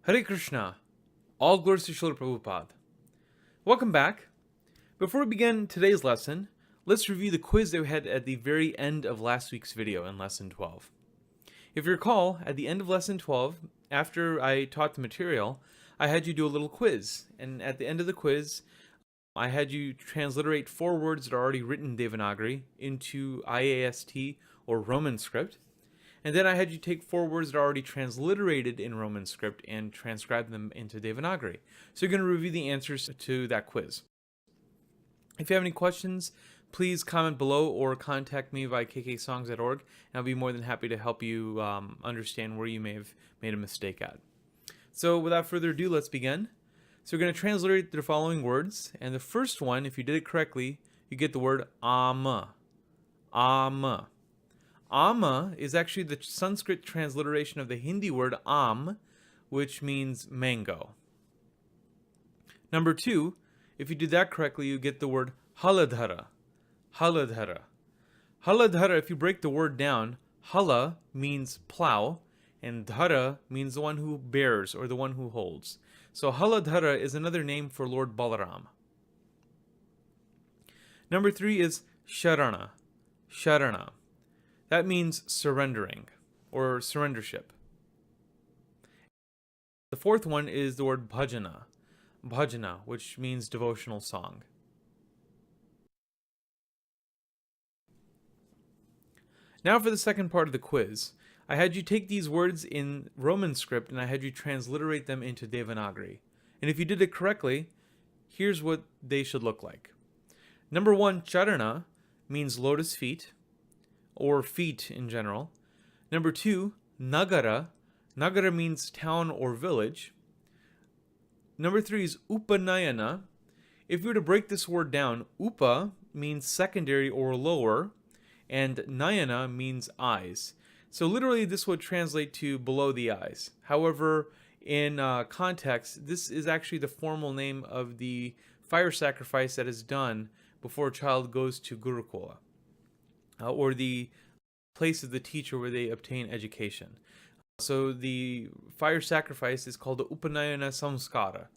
Hare Krishna. All glories to Srila Prabhupada. Welcome back. Before we begin today's lesson, let's review the quiz that we had at the very end of last week's video in Lesson 12. If you recall, at the end of Lesson 12, after I taught the material, I had you do a little quiz. And at the end of the quiz, I had you transliterate 4 words that are already written in Devanāgarī into IAST or Roman script. And then I had you take 4 words that are already transliterated in Roman script and transcribe them into Devanāgarī. So you're going to review the answers to that quiz. If you have any questions, please comment below or contact me via kksongs.org, and I'll be more than happy to help you understand where you may have made a mistake at. So without further ado, let's begin. So we're going to transliterate the following words, and the first one, if you did it correctly, you get the word ama. Ama. Ama is actually the Sanskrit transliteration of the Hindi word am, which means mango. Number 2, if you do that correctly, you get the word haladhara. Haladhara. Haladhara, if you break the word down, hala means plow, and dhara means the one who bears or the one who holds. So haladhara is another name for Lord Balaram. Number 3 is sharana. Sharana. That means surrendering or surrendership. The 4th one is the word bhajana. Bhajana, which means devotional song. Now for the second part of the quiz. I had you take these words in Roman script and I had you transliterate them into Devanāgarī. And if you did it correctly, here's what they should look like. Number 1, charana, means lotus feet, or feet in general. Number 2, nagara. Nagara means town or village. Number 3 is upanayana. If you were to break this word down, upa means secondary or lower, and nayana means eyes. So literally this would translate to below the eyes. However, in context, this is actually the formal name of the fire sacrifice that is done before a child goes to Gurukula, or the place of the teacher where they obtain education. So the fire sacrifice is called the Upanayana Samskara,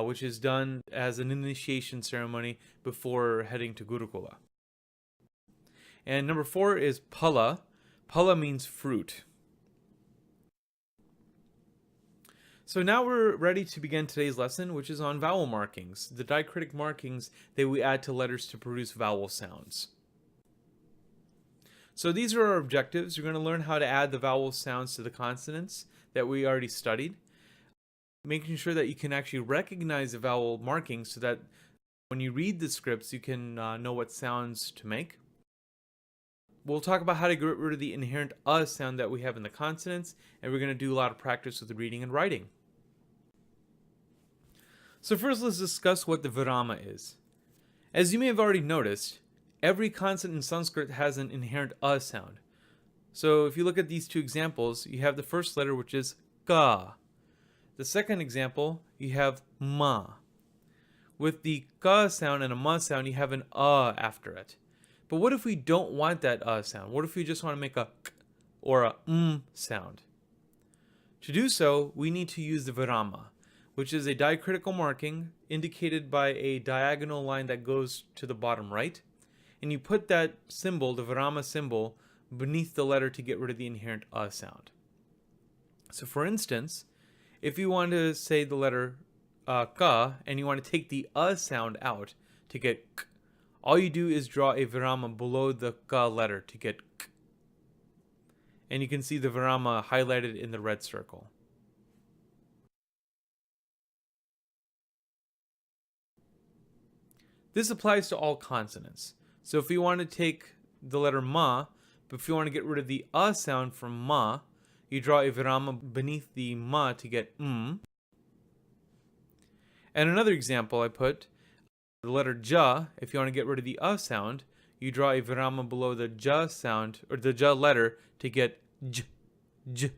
which is done as an initiation ceremony before heading to Gurukula. And number 4 is phala. Phala means fruit. So now we're ready to begin today's lesson, which is on vowel markings, the diacritic markings that we add to letters to produce vowel sounds. So these are our objectives. You're going to learn how to add the vowel sounds to the consonants that we already studied, making sure that you can actually recognize the vowel markings so that when you read the scripts, you can know what sounds to make. We'll talk about how to get rid of the inherent sound that we have in the consonants, and we're going to do a lot of practice with the reading and writing. So first, let's discuss what the VIRāMA is. As you may have already noticed, every consonant in Sanskrit has an inherent sound. So if you look at these 2 examples, you have the first letter, which is ka. The second example, you have ma. With the ka sound and a ma sound, you have an after it. But what if we don't want that sound? What if we just want to make a k or a sound? To do so, we need to use the VIRāMA, which is a diacritical marking indicated by a diagonal line that goes to the bottom right. And you put that symbol, the VIRāMA symbol, beneath the letter to get rid of the inherent sound. So for instance, if you want to say the letter ka, and you want to take the sound out to get k, all you do is draw a VIRāMA below the ka letter to get k. And you can see the VIRāMA highlighted in the red circle. This applies to all consonants. So if you want to take the letter ma, but if you want to get rid of the sound from ma, you draw a VIRāMA beneath the ma to get And another example I put, the letter ja, if you want to get rid of the sound, you draw a VIRāMA below the ja sound, or the ja letter, to get j, j.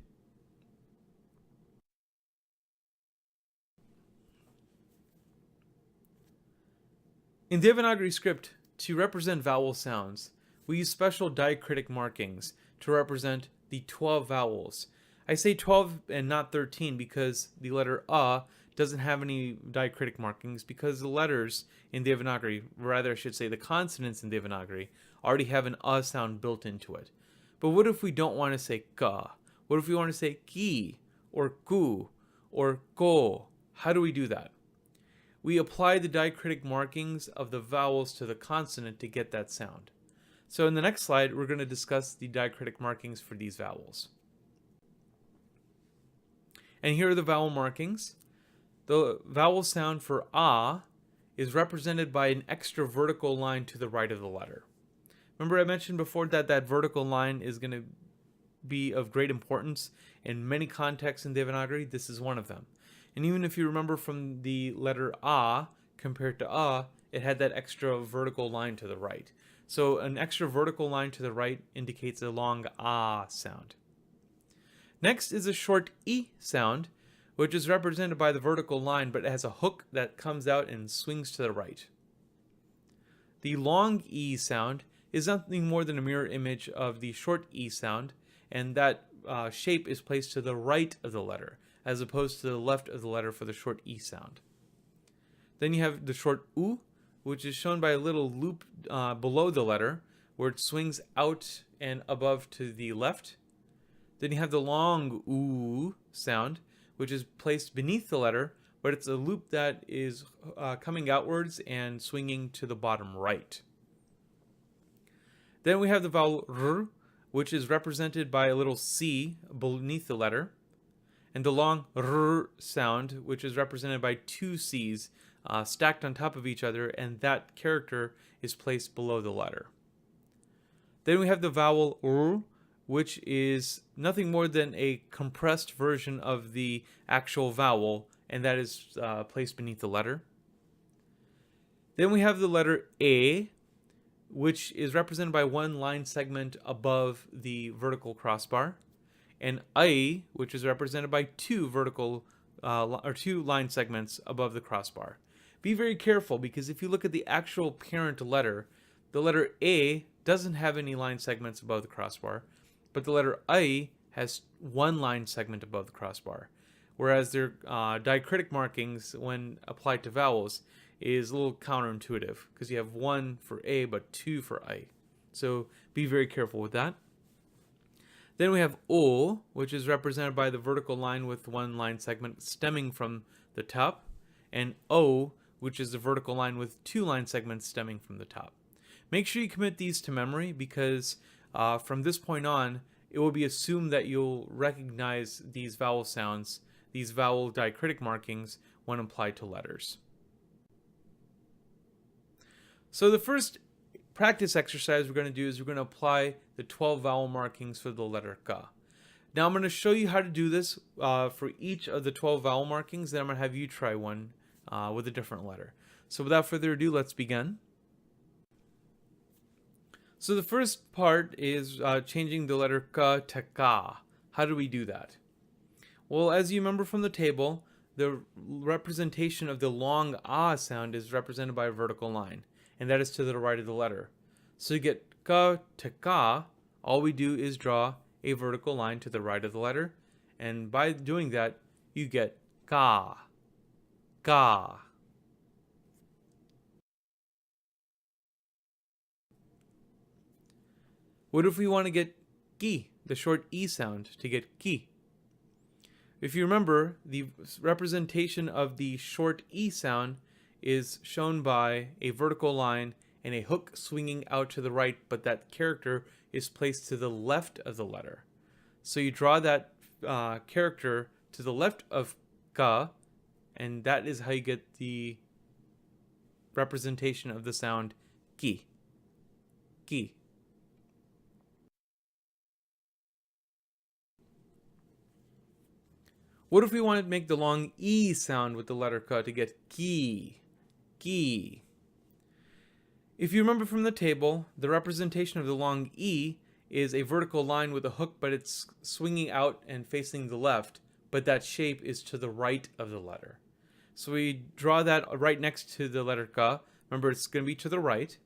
In Devanāgarī script, to represent vowel sounds, we use special diacritic markings to represent the 12 vowels. I say 12 and not 13 because the letter doesn't have any diacritic markings, because the letters in Devanāgarī, rather I should say the consonants in Devanāgarī, already have an sound built into it. But what if we don't want to say ka? What if we want to say ki, or ku, or ko? How do we do that? We apply the diacritic markings of the vowels to the consonant to get that sound. So in the next slide, we're going to discuss the diacritic markings for these vowels. And here are the vowel markings. The vowel sound for is represented by an extra vertical line to the right of the letter. Remember I mentioned before that that vertical line is going to be of great importance in many contexts in Devanāgarī. This is one of them. And even if you remember from the letter compared to it had that extra vertical line to the right. So an extra vertical line to the right indicates a long sound. Next is a short e sound, which is represented by the vertical line, but it has a hook that comes out and swings to the right. The long e sound is nothing more than a mirror image of the short e sound, and that shape is placed to the right of the letter, as opposed to the left of the letter for the short e sound. Then you have the short u, which is shown by a little loop below the letter, where it swings out and above to the left. Then you have the long oo sound, which is placed beneath the letter, but it's a loop that is coming outwards and swinging to the bottom right. Then we have the vowel r, which is represented by a little c beneath the letter, and the long r sound, which is represented by two c's stacked on top of each other, and that character is placed below the letter. Then we have the vowel r, which is nothing more than a compressed version of the actual vowel, and that is placed beneath the letter. Then we have the letter a, which is represented by one line segment above the vertical crossbar, and I, which is represented by two line segments above the crossbar. Be very careful, because if you look at the actual parent letter, the letter a doesn't have any line segments above the crossbar, but the letter I has one line segment above the crossbar, whereas their diacritic markings, when applied to vowels, is a little counterintuitive, because you have one for A but two for I. So be very careful with that. Then we have O, which is represented by the vertical line with one line segment stemming from the top, and O, which is the vertical line with two line segments stemming from the top. Make sure you commit these to memory, because from this point on, it will be assumed that you'll recognize these vowel sounds, these vowel diacritic markings, when applied to letters. So the first practice exercise we're going to do is we're going to apply the 12 vowel markings for the letter ka. Now I'm going to show you how to do this for each of the 12 vowel markings, then I'm going to have you try one with a different letter. So without further ado, let's begin. So the first part is changing the letter ka to ka. How do we do that? Well, as you remember from the table, the representation of the long sound is represented by a vertical line, and that is to the right of the letter. So to get ka to ka, all we do is draw a vertical line to the right of the letter, and by doing that, you get ka, ka. What if we want to get ki, the short e sound, to get ki? If you remember, the representation of the short e sound is shown by a vertical line and a hook swinging out to the right, but that character is placed to the left of the letter. So you draw that character to the left of ka, and that is how you get the representation of the sound ki, ki. What if we wanted to make the long E sound with the letter K to get ki, ki? If you remember from the table, the representation of the long E is a vertical line with a hook, but it's swinging out and facing the left, but that shape is to the right of the letter. So we draw that right next to the letter K. Remember, it's going to be to the right.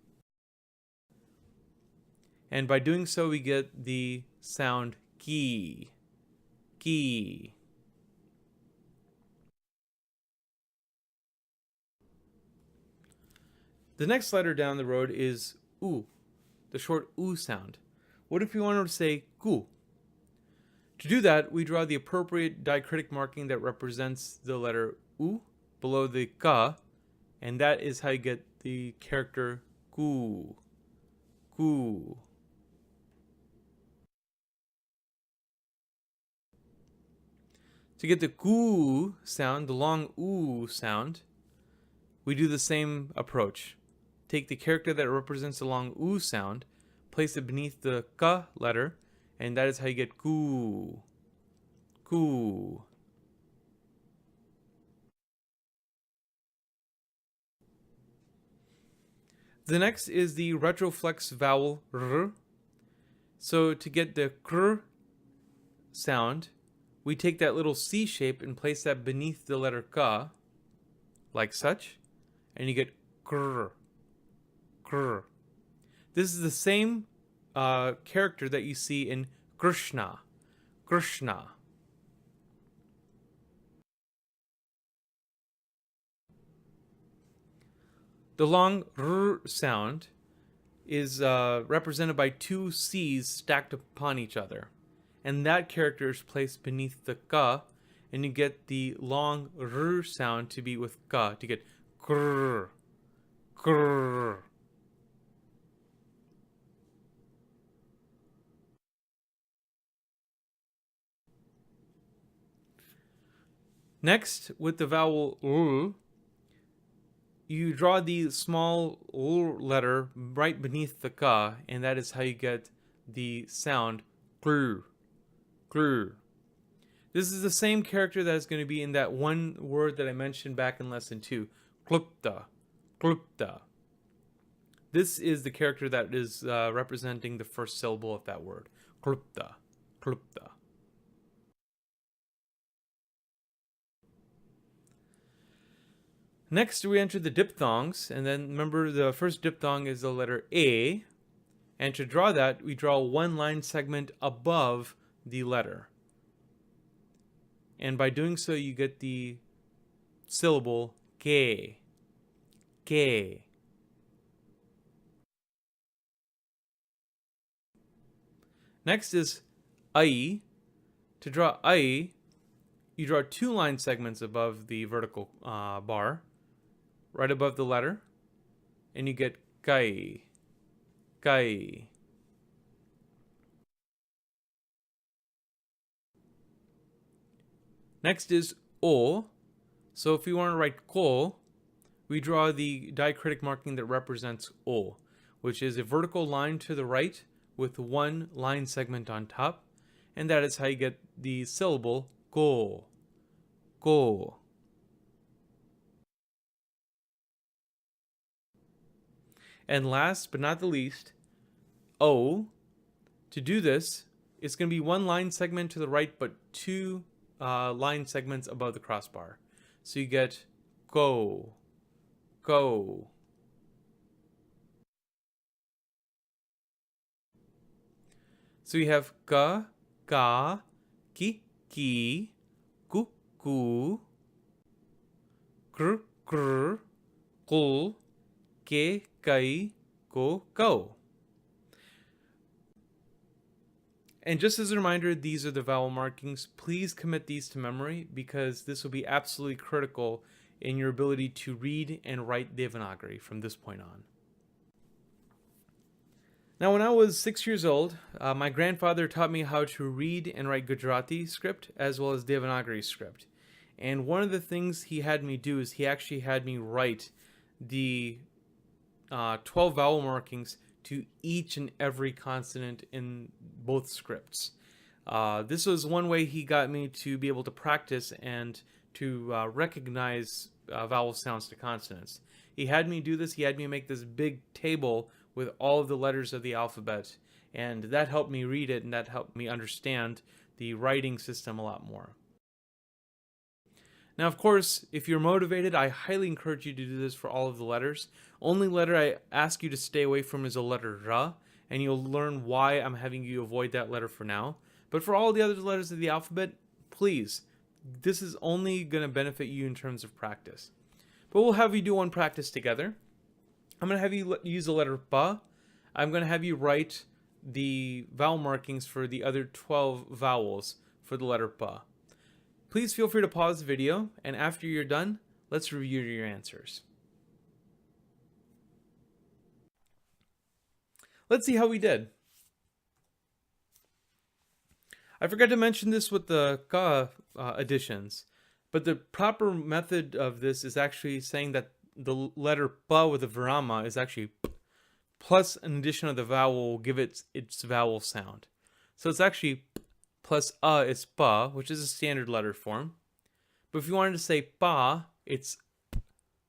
And by doing so, we get the sound ki, ki. The next letter down the road is u, the short u sound. What if we wanted to say gu? To do that, we draw the appropriate diacritic marking that represents the letter u below the ka, and that is how you get the character gu. Gu. To get the gu sound, the long u sound, we do the same approach. Take the character that represents the long u sound, place it beneath the ka letter, and that is how you get gu. Gu. The next is the retroflex vowel r. So to get the kr sound, we take that little C shape and place that beneath the letter ka, like such, and you get kr. Kr. This is the same character that you see in Krishna. Krishna. The long r sound is represented by two C's stacked upon each other. And that character is placed beneath the ka, and you get the long r sound to be with ka, to get krr. Krr. Next, with the vowel l, you draw the small l letter right beneath the ka, and that is how you get the sound klr. Klr. This is the same character that is going to be in that one word that I mentioned back in lesson 2, klupta. Klupta. This is the character that is representing the first syllable of that word. Klupta. Klupta. Next, we enter the diphthongs, and then remember the first diphthong is the letter A, and to draw that, we draw one line segment above the letter. And by doing so, you get the syllable ke. Ke. Next is ai. To draw ai, you draw two line segments above the vertical bar, right above the letter, and you get kai. Kai. Next is o. So if we want to write ko, we draw the diacritic marking that represents o, which is a vertical line to the right with one line segment on top, and that is how you get the syllable ko. Ko. And last but not the least, o. To do this, it's going to be one line segment to the right, but two line segments above the crossbar. So you get go. Go. So you have ka, ka, ki, ki, ku, ku, kr, kr, kul, ke, kai, ko, ko. And just as a reminder, these are the vowel markings. Please commit these to memory because this will be absolutely critical in your ability to read and write Devanāgarī from this point on. Now, when I was 6 years old, my grandfather taught me how to read and write Gujarati script as well as Devanāgarī script. And one of the things he had me do is he actually had me write the 12 vowel markings to each and every consonant in both scripts. This was one way he got me to be able to practice and to recognize vowel sounds to consonants. He had me do this. He had me make this big table with all of the letters of the alphabet, and that helped me read it, and that helped me understand the writing system a lot more. Now, of course, if you're motivated, I highly encourage you to do this for all of the letters. Only letter I ask you to stay away from is the letter ra, and you'll learn why I'm having you avoid that letter for now. But for all the other letters of the alphabet, please, this is only going to benefit you in terms of practice. But we'll have you do one practice together. I'm going to have you use the letter ba. I'm going to have you write the vowel markings for the other 12 vowels for the letter ba. Please feel free to pause the video, and after you're done, let's review your answers. Let's see how we did. I forgot to mention this with the ka additions, but the proper method of this is actually saying that the letter ba with the VIRÄMA is actually p plus an addition of the vowel will give it its vowel sound. So it's actually p plus a is ba, which is a standard letter form. But if you wanted to say ba, it's p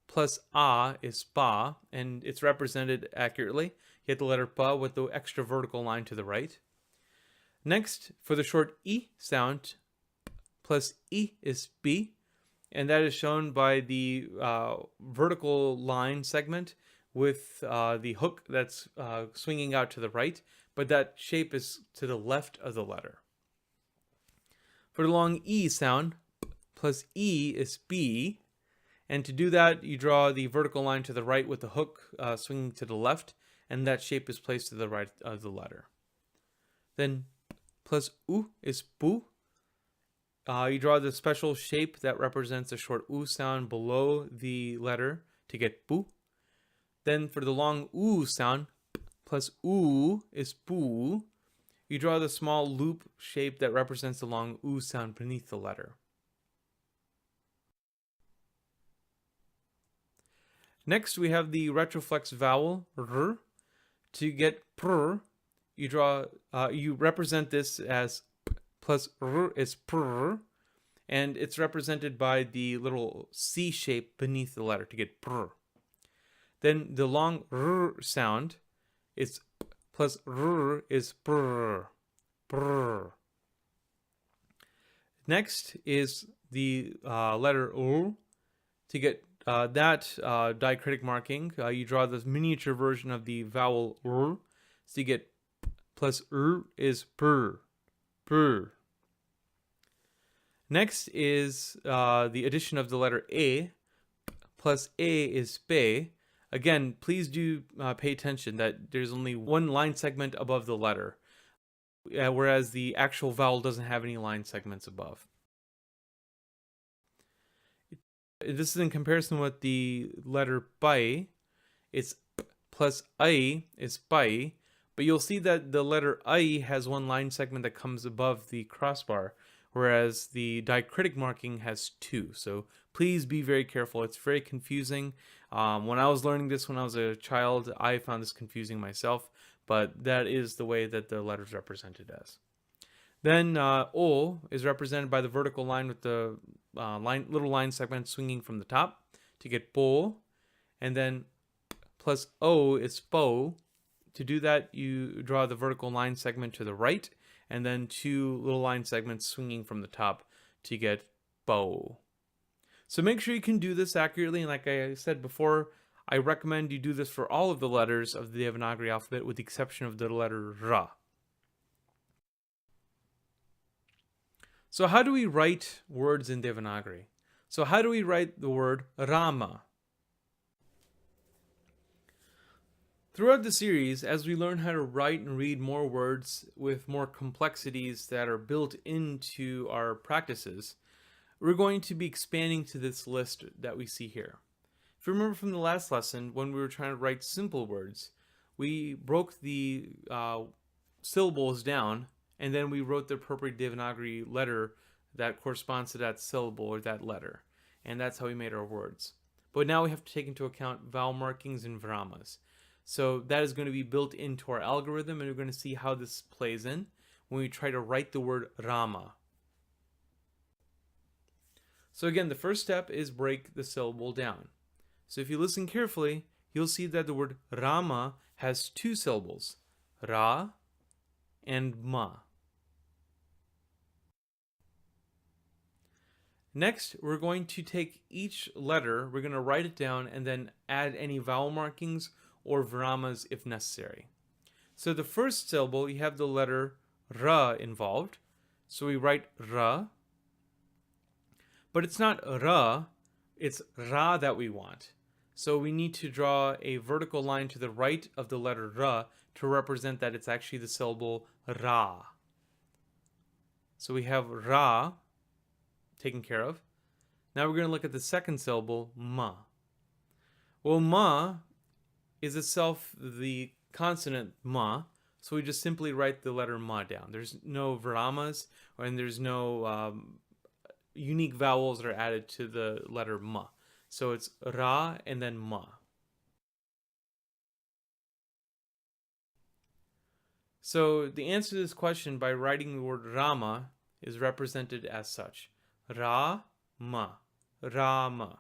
plus a is ba, and it's represented accurately. You get the letter ba with the extra vertical line to the right. Next, for the short e sound, p plus e is b, and that is shown by the vertical line segment with the hook that's swinging out to the right, but that shape is to the left of the letter. For the long e sound, p plus e is b, and to do that, you draw the vertical line to the right with the hook swinging to the left, and that shape is placed to the right of the letter. Then plus u is bu. You draw the special shape that represents a short u sound below the letter to get bu. Then for the long u sound, plus u is bu. You draw the small loop shape that represents the long u sound beneath the letter. Next, we have the retroflex vowel r. To get pr, you represent this as p plus r is pr, and it's represented by the little C shape beneath the letter to get pr. Then the long r sound is p plus r is pr, pr. Next is the letter u. To get that diacritic marking, you draw the miniature version of the vowel r. So you get p plus r is pr, pr. Next is the addition of the letter a. P plus a is be. Again, please do pay attention that there's only one line segment above the letter, whereas the actual vowel doesn't have any line segments above. This is in comparison with the letter bai. It's p plus I is bai, but you'll see that the letter I has one line segment that comes above the crossbar, whereas the diacritic marking has two. So please be very careful. It's very confusing. When I was learning this when I was a child, I found this confusing myself, but that is the way that the letter is represented as. Then O is represented by the vertical line with the little line segment swinging from the top to get bo, and then plus O is bo. To do that, you draw the vertical line segment to the right, and then two little line segments swinging from the top to get bow. So make sure you can do this accurately, and like I said before, I recommend you do this for all of the letters of the Devanāgarī alphabet with the exception of the letter Ra. So how do we write words in Devanāgarī? So how do we write the word VIRāMA? Throughout the series, as we learn how to write and read more words with more complexities that are built into our practices, we're going to be expanding to this list that we see here. If you remember from the last lesson, when we were trying to write simple words, we broke the syllables down, and then we wrote the appropriate Devanāgarī letter that corresponds to that syllable or that letter. And that's how we made our words. But now we have to take into account vowel markings and VIRāMAs. So that is going to be built into our algorithm, and we're going to see how this plays in when we try to write the word Rama. So again, the first step is break the syllable down. So if you listen carefully, you'll see that the word Rama has two syllables, Ra and Ma. Next, we're going to take each letter, we're going to write it down, and then add any vowel markings or VIRāMAs if necessary. So the first syllable, you have the letter Ra involved. So we write Ra, But it's not ra, it's ra that we want. So we need to draw a vertical line to the right of the letter ra to represent that it's actually the syllable ra. So we have ra taken care of. Now we're going to look at the second syllable, ma. Well, ma is itself the consonant ma, so we just simply write the letter ma down. There's no VIRAMAs, and there's no unique vowels that are added to the letter ma. So it's ra and then ma. So the answer to this question by writing the word Rama is represented as such. Ra-ma. Rama.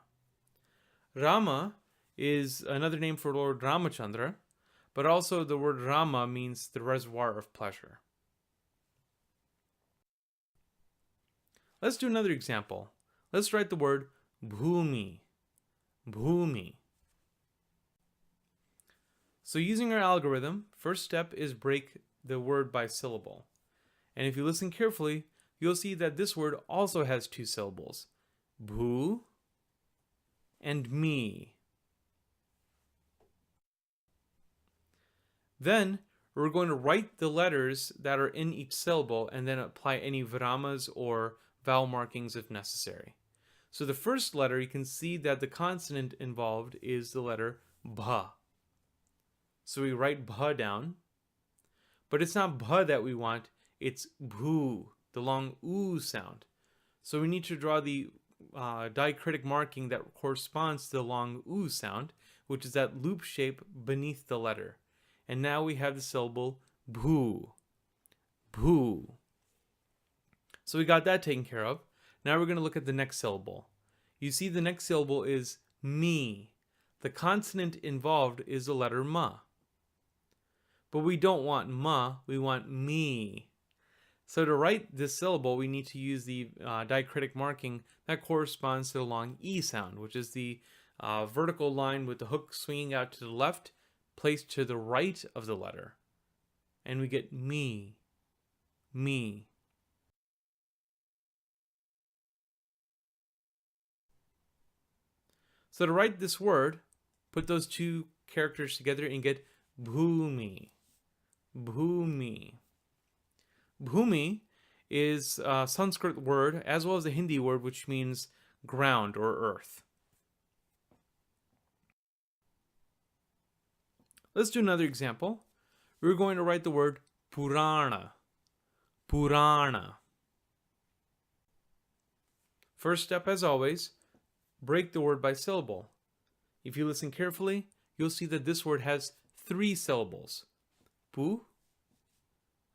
Rama is another name for Lord Ramachandra, but also the word Rama means the reservoir of pleasure. Let's do another example. Let's write the word bhumi. Bhumi. So using our algorithm, first step is break the word by syllable. And if you listen carefully, you'll see that this word also has two syllables. Bhu and me. Then we're going to write the letters that are in each syllable and then apply any viramas or vowel markings if necessary. So the first letter, you can see that the consonant involved is the letter bha. So we write bha down, but it's not bha that we want, it's bhu, the long oo sound. So we need to draw the diacritic marking that corresponds to the long oo sound, which is that loop shape beneath the letter. And now we have the syllable bhu. Bhu. So we got that taken care of. Now we're going to look at the next syllable. You see the next syllable is me. The consonant involved is the letter ma. But we don't want ma, we want me. So to write this syllable, we need to use the diacritic marking that corresponds to the long E sound, which is the vertical line with the hook swinging out to the left, placed to the right of the letter. And we get me. Me. So to write this word, put those two characters together and get bhumi. Bhumi. Bhumi is a Sanskrit word as well as a Hindi word which means ground or earth. Let's do another example. We're going to write the word Purana. Purana. First step, as always, break the word by syllable. If you listen carefully, you'll see that this word has three syllables. Pu,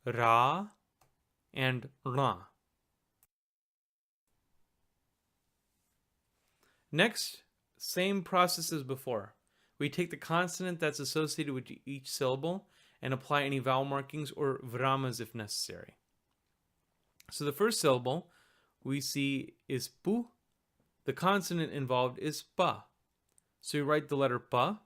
ra, and ra. Next, same process as before. We take the consonant that's associated with each syllable and apply any vowel markings or viramas if necessary. So the first syllable we see is pu. The consonant involved is pa. So you write the letter pa.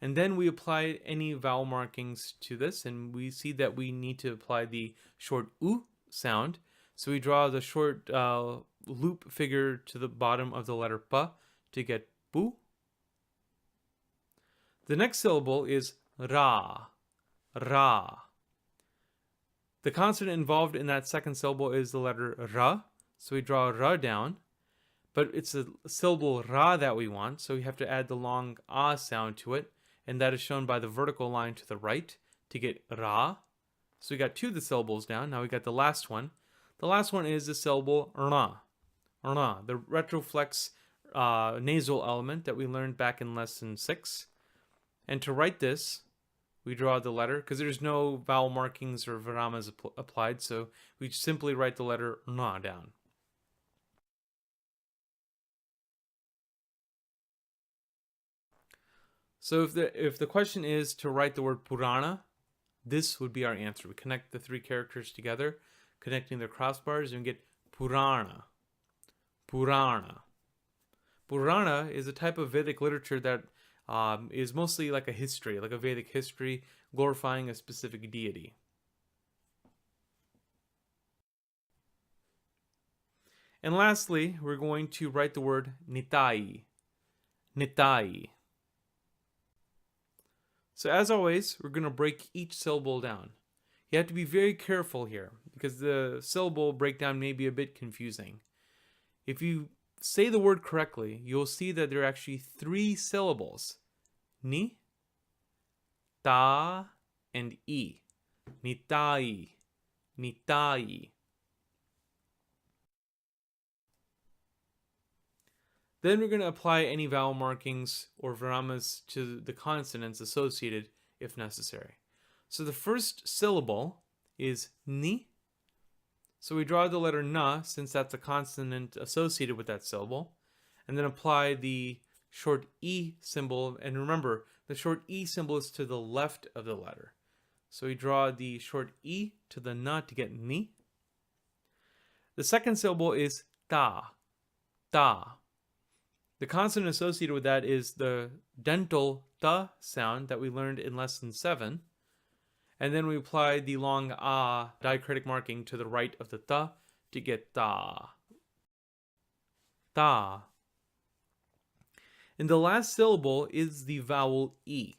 And then we apply any vowel markings to this, and we see that we need to apply the short u sound. So we draw the short loop figure to the bottom of the letter pa to get pu. The next syllable is ra. Ra. The consonant involved in that second syllable is the letter ra. So we draw ra down. But it's a syllable ra that we want, so we have to add the long ah sound to it, and that is shown by the vertical line to the right to get ra. So we got two of the syllables down. Now we got the last one. The last one is the syllable ra. Ra, the retroflex nasal element that we learned back in lesson 6. And to write this, we draw the letter, because there's no vowel markings or viramas applied, so we simply write the letter ra down. So if the question is to write the word Purana, this would be our answer. We connect the three characters together, connecting their crossbars, and we get Purana. Purana. Purana is a type of Vedic literature that is mostly like a history, like a Vedic history, glorifying a specific deity. And lastly, we're going to write the word nitai. Nitai. So as always, we're going to break each syllable down. You have to be very careful here because the syllable breakdown may be a bit confusing. If you say the word correctly, you'll see that there are actually 3 syllables. Ni, ta, and I. Nitai. Nitai. Then we're going to apply any vowel markings or viramas to the consonants associated if necessary. So the first syllable is ni. So we draw the letter na since that's a consonant associated with that syllable. And then apply the short e symbol. And remember, the short e symbol is to the left of the letter. So we draw the short e to the na to get ni. The second syllable is ta. Ta. The consonant associated with that is the dental ta sound that we learned in lesson 7. And then we apply the long a diacritic marking to the right of the ta to get ta. Ta. And the last syllable is the vowel e.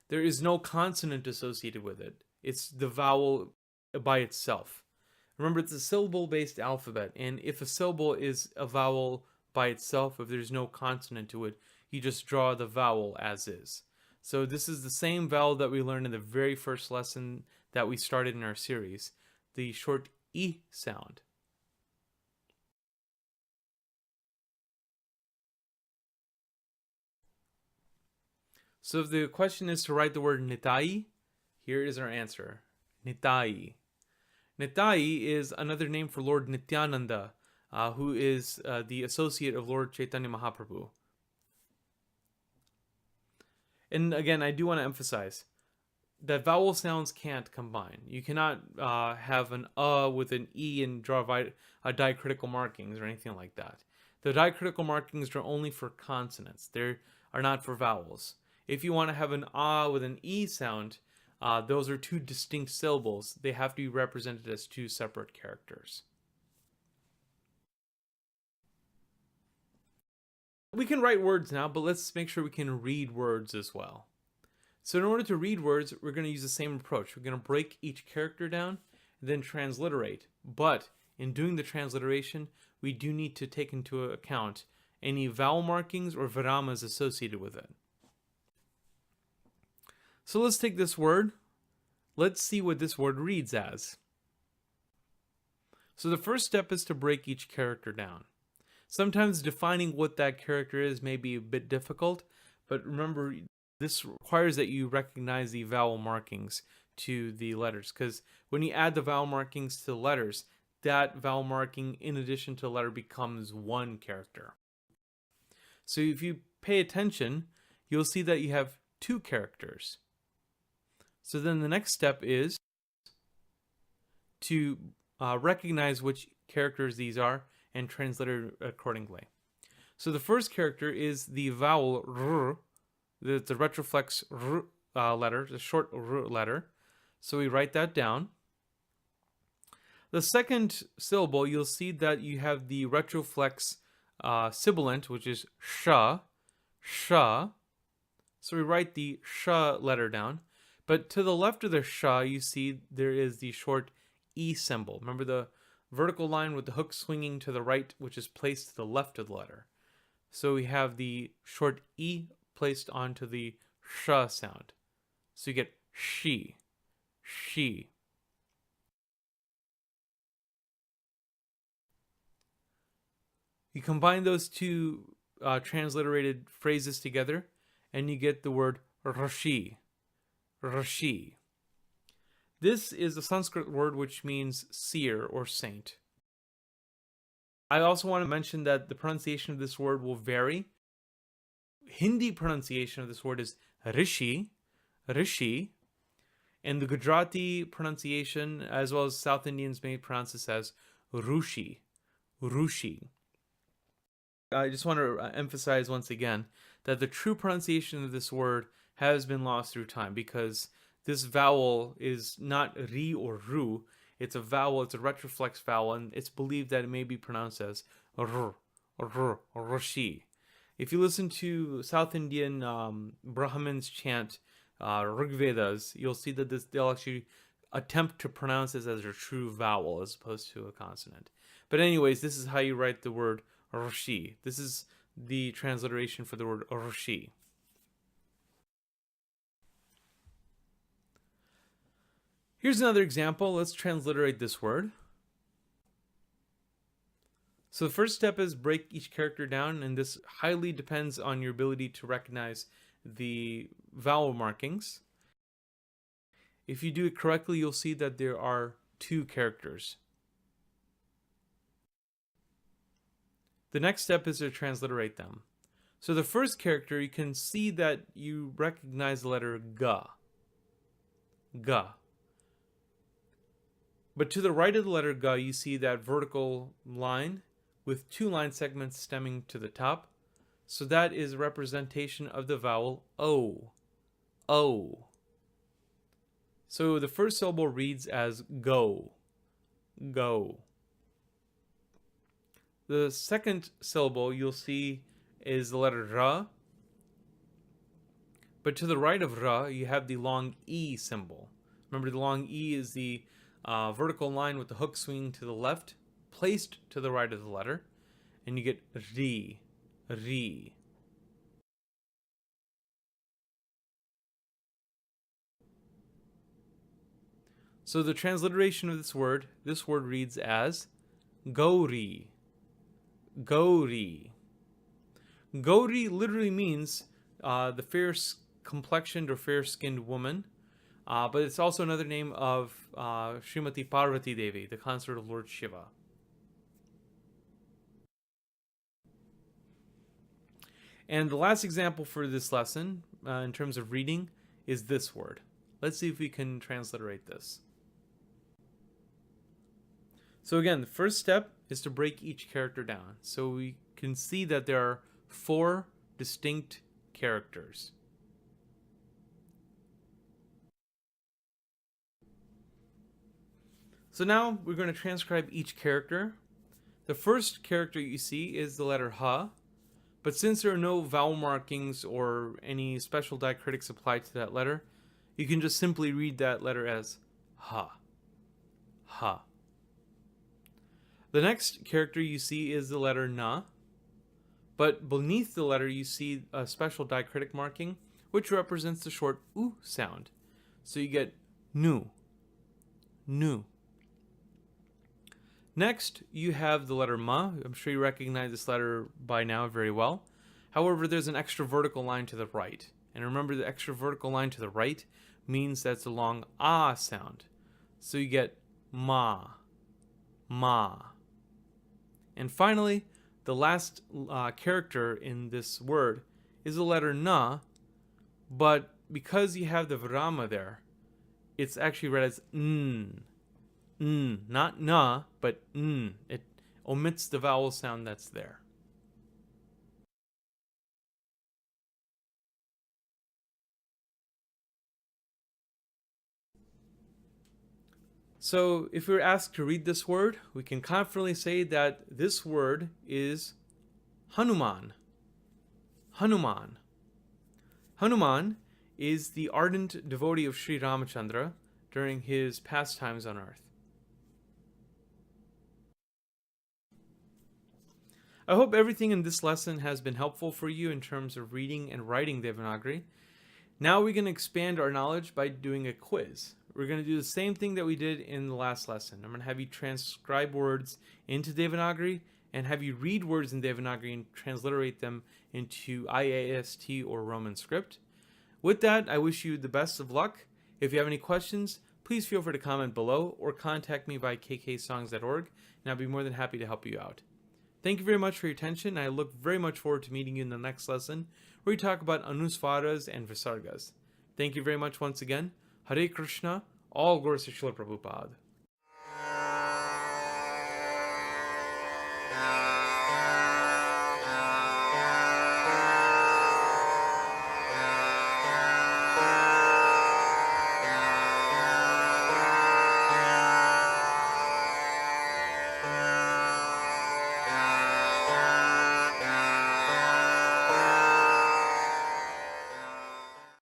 There is no consonant associated with it. It's the vowel by itself. Remember, it's a syllable-based alphabet, and if a syllable is a vowel by itself, if there's no consonant to it, you just draw the vowel as is. So this is the same vowel that we learned in the very first lesson that we started in our series, the short E sound. So if the question is to write the word nitai, here is our answer. Nitai. Nitai is another name for Lord Nityananda, who is the associate of Lord Chaitanya Mahaprabhu. And again, I do want to emphasize that vowel sounds can't combine. You cannot have an with an e and draw diacritical markings or anything like that. The diacritical markings are only for consonants. They are not for vowels. If you want to have an with an e sound, those are 2 distinct syllables. They have to be represented as 2 separate characters. We can write words now, but let's make sure we can read words as well. So in order to read words, we're going to use the same approach. We're going to break each character down and then transliterate. But in doing the transliteration, we do need to take into account any vowel markings or viramas associated with it. So let's take this word. Let's see what this word reads as. So the first step is to break each character down. Sometimes defining what that character is may be a bit difficult, but remember, this requires that you recognize the vowel markings to the letters, because when you add the vowel markings to the letters, that vowel marking in addition to the letter becomes one character. So if you pay attention, you'll see that you have 2 characters. So then the next step is to recognize which characters these are and translate it accordingly. So the first character is the vowel r, the retroflex r letter, the short r letter. So we write that down. The second syllable, you'll see that you have the retroflex sibilant, which is sha, sha. So we write the sha letter down. But to the left of the sha, you see there is the short e symbol. Remember the vertical line with the hook swinging to the right, which is placed to the left of the letter. So we have the short e placed onto the sh sound. So you get she, she. You combine those 2 transliterated phrases together, and you get the word rashi, rashi. This is a Sanskrit word which means seer or saint. I also want to mention that the pronunciation of this word will vary. Hindi pronunciation of this word is rishi, rishi, and the Gujarati pronunciation, as well as South Indians, may pronounce this as rushi, rushi. I just want to emphasize once again that the true pronunciation of this word has been lost through time, because this vowel is not ri or ru, It's a vowel, it's a retroflex vowel, and it's believed that it may be pronounced as r, Rishi. If you listen to South Indian Brahmins chant Rigvedas, you'll see that they'll actually attempt to pronounce this as a true vowel as opposed to a consonant. But anyways, this is how you write the word Rishi. This is the transliteration for the word Rishi. Here's another example. Let's transliterate this word. So the first step is break each character down, and this highly depends on your ability to recognize the vowel markings. If you do it correctly, you'll see that there are 2 characters. The next step is to transliterate them. So the first character, you can see that you recognize the letter ga. Ga. But to the right of the letter ga, you see that vertical line with 2 line segments stemming to the top. So that is a representation of the vowel O. O. So the first syllable reads as go. Go. The second syllable you'll see is the letter ra. But to the right of ra, you have the long E symbol. Remember, the long E is the vertical line with the hook swinging to the left, placed to the right of the letter, and you get ri, ri. So the transliteration of this word reads as Gauri, Gauri. Gauri literally means the fair-complexioned or fair-skinned woman, but it's also another name of Srimati Parvati Devi, the consort of Lord Shiva. And the last example for this lesson, in terms of reading, is this word. Let's see if we can transliterate this. So again, the first step is to break each character down. So we can see that there are 4 distinct characters. So now we're going to transcribe each character. The first character you see is the letter ha, but since there are no vowel markings or any special diacritics applied to that letter, you can just simply read that letter as ha, ha. The next character you see is the letter na, but beneath the letter you see a special diacritic marking, which represents the short oo sound. So you get nu, nu. Next, you have the letter ma. I'm sure you recognize this letter by now very well. However, there's an extra vertical line to the right. And remember, the extra vertical line to the right means that's a long ah sound. So you get ma, ma. And finally, the last character in this word is the letter na, but because you have the VIRÄMA there, it's actually read as n. N, not na, but n. It omits the vowel sound that's there. So if we were asked to read this word, we can confidently say that this word is Hanuman. Hanuman. Hanuman is the ardent devotee of Sri Ramachandra during his pastimes on earth. I hope everything in this lesson has been helpful for you in terms of reading and writing Devanāgarī. Now we're going to expand our knowledge by doing a quiz. We're going to do the same thing that we did in the last lesson. I'm going to have you transcribe words into Devanāgarī and have you read words in Devanāgarī and transliterate them into IAST or Roman script. With that, I wish you the best of luck. If you have any questions, please feel free to comment below or contact me via kksongs.org, and I'll be more than happy to help you out. Thank you very much for your attention. I look very much forward to meeting you in the next lesson, where we talk about Anusvaras and Visargas. Thank you very much once again. Hare Krishna. All glories to Srila Prabhupada.